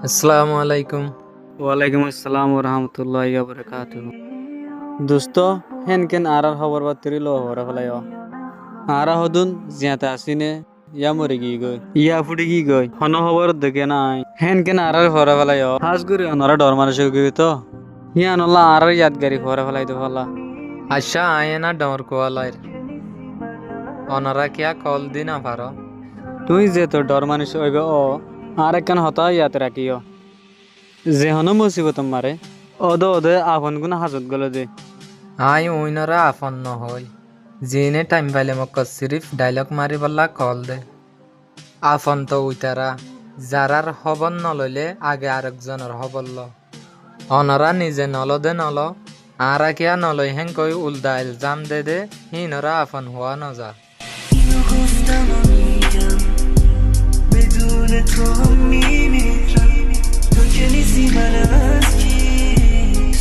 আসসালামু আলাইকুম। ওয়ালাইকুম আসসালাম ওয়া রাহমাতুল্লাহি ওয়া বারাকাতুহু। দোস্ত হেন কেন আরার খবর বাতরি লো হরা ফলাইও আরা হদুন জিয়াতা আসিনে ইয়া মরে গই ইয়া ফুডি গই হন খবর দেখে নাই হেন কেন আরার হরা ফলাইও হাজ গুরি অনরা ডর মানুষ গই তো ইয়া নলা আরার ইয়াদগারি হরা ফলাই তো ফলা আশা আয়না ডর কোয়ালাইর অনারা কিয়া কল দিনা পারো। তুই যে তো ডর মানুষ হইবে ও আর কেন হতা ইয়াতে রাখিও যে হন মুসিবত মারে ওদে আপন গুণ হাজত গলে দে আই উইনরা আফন নহই জিনে টাইম পাইলে মোক সিরিফ ডায়লগ মারি বললা কল দে আফন তো উইতারা যারার খবর নলইলে আগে আরেকজনের খবর ল অনরা নিজে নলদে নল আরা কিয়া নলই হেন কই উল্টা ইলজাম দে হিনরা আফন হওয়া নজা بدون تو هم